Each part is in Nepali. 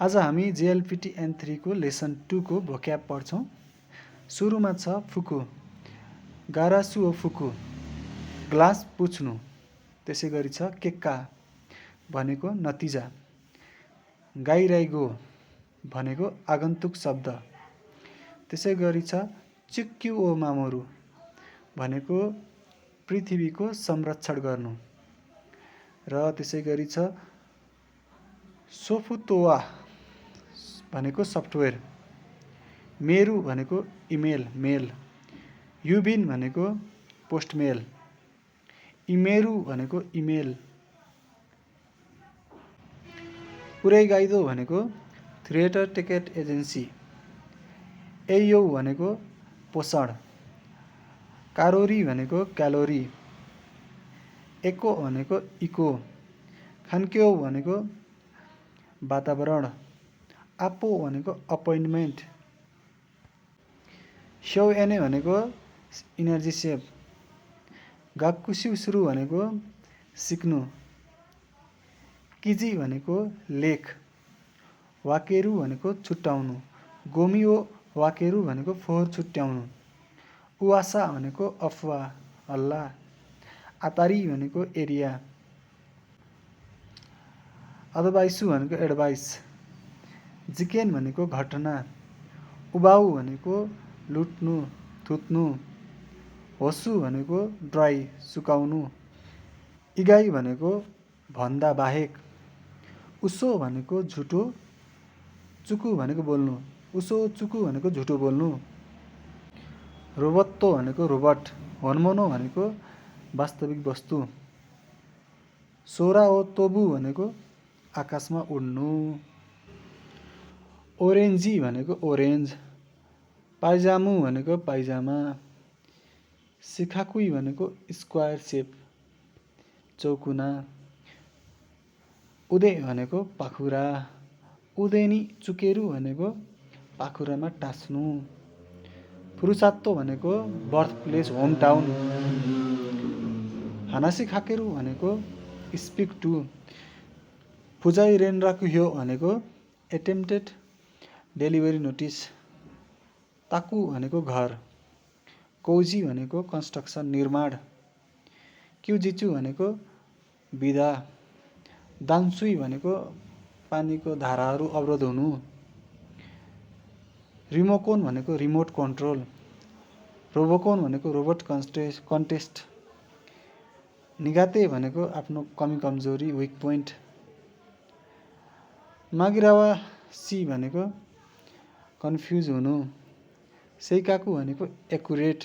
आज हामी JLPT N3 को लेसन 2 को भोक्याब पढ्छौं। सुरुमा छ फुकु, गारासुओ फुकु, ग्लास पुछ्नु। त्यसैगरी छ केक्का भनेको नतिजा, गाइराइगो भनेको आगन्तुक शब्द। त्यसैगरी छ चिक्क्युओ मामोरु भनेको पृथ्वीको संरक्षण गर्नु। र त्यसैगरी छ सोफुतोआ भनेको सफ्टवेयर, मेरु भनेको इमेल मेल, युबिन भनेको पोस्टमेल, इमेरु भनेको इमेल, उरेगाइदो भनेको थिएटर टिकट एजेन्सी, एयौ भनेको पोषण, कारोरी भनेको क्यालोरी, एको भनेको इको, खान्क्यो भनेको वातावरण, आप्पो भनेको अपोइन्टमेन्ट, स्यौएने भनेको इनर्जी सेभ, गाक्कुस्युसुरु भनेको सिक्नु, किजी भनेको लेख, वाकेरु भनेको छुट्याउनु, गोमिओ वाकेरु भनेको फोहोर छुट्याउनु, उवासा भनेको अफवाह हल्ला, आतारी भनेको एरिया, अदबाइसु भनेको एडभाइस, जिकेन भनेको घटना, उबाउ भनेको लुट्नु थुत्नु, होसु भनेको ड्राई सुकाउनु, इगाई भनेको भन्दा बाहेक, उसो भनेको झुटो, चुकु भनेको बोल्नु, उसो चुकु भनेको झुटो बोल्नु, रोबत्तो भनेको रोबट, होन्मोनो भनेको वास्तविक वस्तु, सोरा ओ तोबु भनेको आकाशमा उड्नु, ओरेन्जी भनेको ओरेन्ज, पाइजामु भनेको पाइजामा, सिखाकुई भनेको स्क्वायर सेप चौकुना, उदे भनेको पाखुरा, उदेनी चुकेरु भनेको पाखुरामा टाँस्नु, फुरुसात्तो भनेको बर्थ प्लेस होम टाउन, हानासी खाकेरु भनेको स्पिक टु, फुजाई रेनराकुह्यो भनेको एटेम्प्टेड डेलिभरी नोटिस, ताकु भनेको घर, कौजी भनेको कन्स्ट्रक्सन निर्माण, क्युजिचु भनेको विधा, दान्सुई भनेको पानीको धाराहरू अवरोध हुनु, रिमोकोन भनेको रिमोट कन्ट्रोल, रोबोकोन भनेको रोबोट कन्टेस्ट, निगाते भनेको आफ्नो कमी कमजोरी विक पोइन्ट, मागिरावासी भनेको कन्फ्युज हुनु, सेइकाकु भनेको एकुरेट,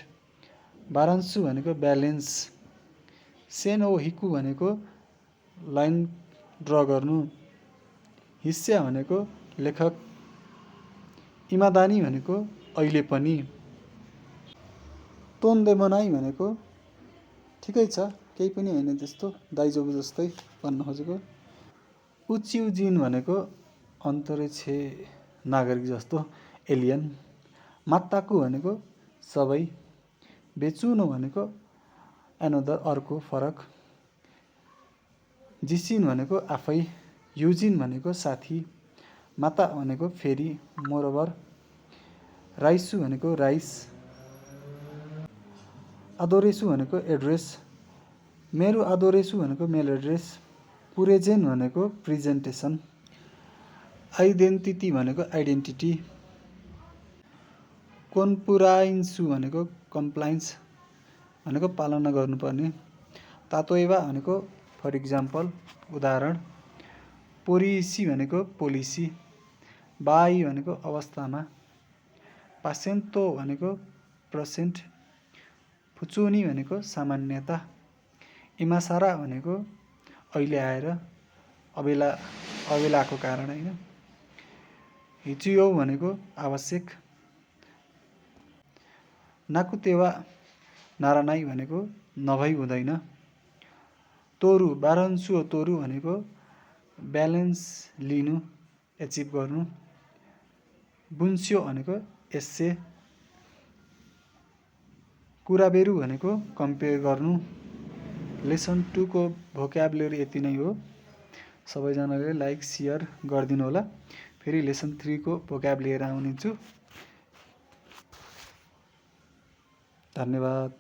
बारान्सु भनेको ब्यालेन्स, सेन ओ हिकु भनेको लाइन ड्र गर्नु, हिस्या भनेको लेखक, इमादानी भनेको अहिले पनि, तोन्देमनाई भनेको ठिकै छ केही पनि होइन त्यस्तो दाइजोबु जस्तै भन्न खोजेको, उचिउजिन भनेको अन्तरिक्ष नागरिक जस्तो एलियन, मात्ताकु भनेको सबै, बेचुनो भनेको एनदर अर्को फरक, जिसिन भनेको आफै, युजिन भनेको साथी, माता भनेको फेरि मोरओभर, राइसु भनेको राइस, आदोरेसु भनेको एड्रेस, मेरो आदोरेसु भनेको मेल एड्रेस, पुरेजेन भनेको प्रेजेन्टेसन, आइडेन्टिटी भनेको आइडेन्टिटी, कोनपुराइन्सु भनेको कम्प्लाइन्स भनेको पालना गर्नुपर्ने, तातोएवा भनेको फर इक्जाम्पल उदाहरण, पोरिसी भनेको पोलिसी, बाई भनेको अवस्थामा, पासेन्तो भनेको पर्सेन्ट, फुचुनी भनेको सामान्यता, इमासारा भनेको अहिले आएर अबेलाको कारण होइन, हिचियो भनेको आवश्यक, नाकुतेवा नारानाई भनेको नभई हुँदैन, तोरु बारन्सुओ तोरु भनेको ब्यालेन्स लिनु एचिभ गर्नु, बुन्स्यो भनेको एस्से, कुराबेरु भनेको कम्पेयर गर्नु। लेसन 2 को भोक्याबुलरी यति नै हो। सबैजनाले लाइक सेयर गरिदिनु होला। फेरि लेसन 3 को भोक्याब लिएर आउनेछु। धन्यवाद।